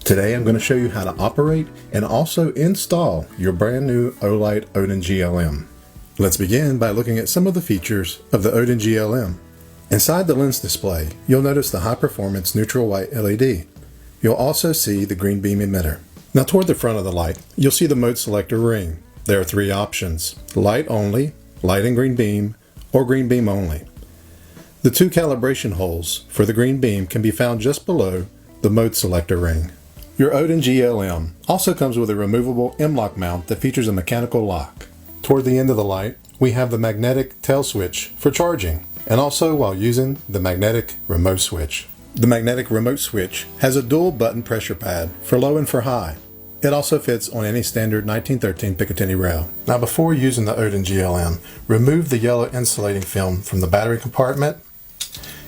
Today I'm going to show you how to operate and also install your brand new Olight Odin GLM. Let's begin by looking at some of the features of the Odin GLM. Inside the lens display, you'll notice the high performance neutral white LED. You'll also see the green beam emitter. Now toward the front of the light, you'll see the mode selector ring. There are three options: light only, light and green beam, or green beam only. The two calibration holes for the green beam can be found just below the mode selector ring. Your Odin GLM also comes with a removable M-LOK mount that features a mechanical lock. Toward the end of the light, we have the magnetic tail switch for charging, and also while using the magnetic remote switch. The magnetic remote switch has a dual button pressure pad for low and for high. It also fits on any standard 1913 Picatinny rail. Now before using the Odin GLM, remove the yellow insulating film from the battery compartment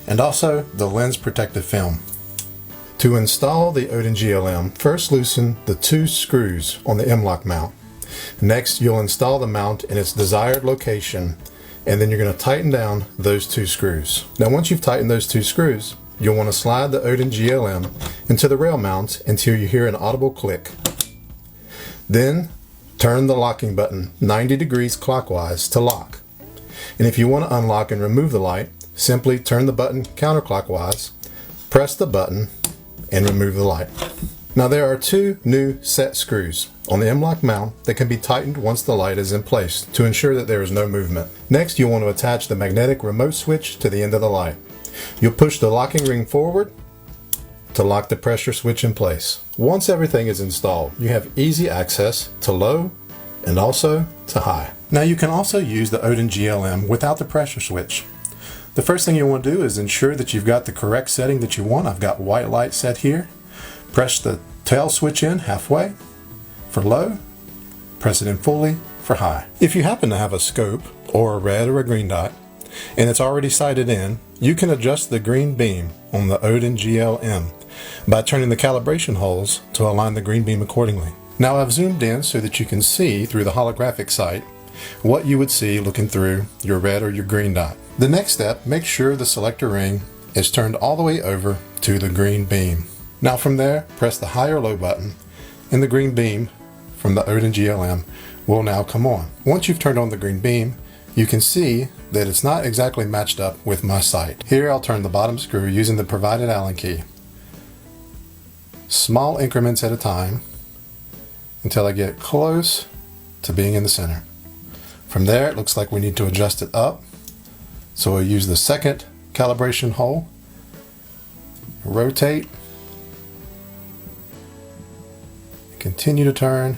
and also the lens protective film. To install the Odin GLM, first loosen the two screws on the M-LOK mount. Next, you'll install the mount in its desired location, and then you're going to tighten down those two screws. Now once you've tightened those two screws, you'll want to slide the Odin GLM into the rail mount until you hear an audible click. Then turn the locking button 90 degrees clockwise to lock. And if you want to unlock and remove the light, simply turn the button counterclockwise, press the button, and remove the light. Now there are two new set screws on the M-LOK mount that can be tightened once the light is in place to ensure that there is no movement. Next, you want to attach the magnetic remote switch to the end of the light. You'll push the locking ring forward to lock the pressure switch in place. Once everything is installed, you have easy access to low and also to high. Now you can also use the Odin GLM without the pressure switch. The first thing you want to do is ensure that you've got the correct setting that you want. I've got white light set here. Press the tail switch in halfway for low, press it in fully for high. If you happen to have a scope or a red or a green dot and it's already sighted in, you can adjust the green beam on the Odin GLM by turning the calibration holes to align the green beam accordingly. Now I've zoomed in so that you can see through the holographic sight what you would see looking through your red or your green dot. The next step, make sure the selector ring is turned all the way over to the green beam. Now from there, press the high or low button and the green beam from the Odin GLM will now come on. Once you've turned on the green beam, you can see that it's not exactly matched up with my sight. Here I'll turn the bottom screw using the provided Allen key. Small increments at a time until I get close to being in the center. From there, it looks like we need to adjust it up. So we'll use the second calibration hole, rotate, continue to turn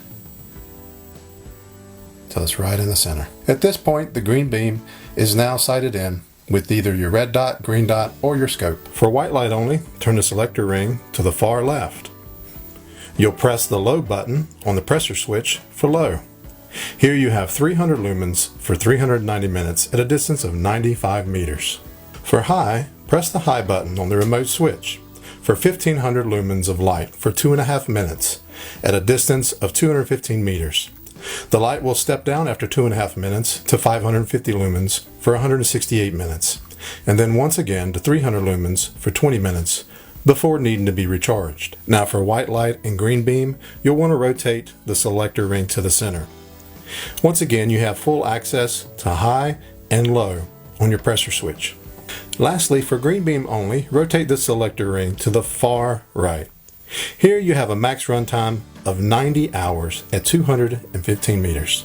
until it's right in the center. At this point, the green beam is now sighted in with either your red dot, green dot, or your scope. For white light only, turn the selector ring to the far left. You'll press the low button on the pressure switch for low. Here you have 300 lumens for 390 minutes at a distance of 95 meters. For high, press the high button on the remote switch for 1500 lumens of light for 2.5 minutes at a distance of 215 meters. The light will step down after 2.5 minutes to 550 lumens for 168 minutes, and then once again to 300 lumens for 20 minutes before needing to be recharged. Now for white light and green beam, you'll want to rotate the selector ring to the center. Once again, you have full access to high and low on your pressure switch. Lastly, for green beam only, rotate the selector ring to the far right. Here you have a max runtime of 90 hours at 215 meters.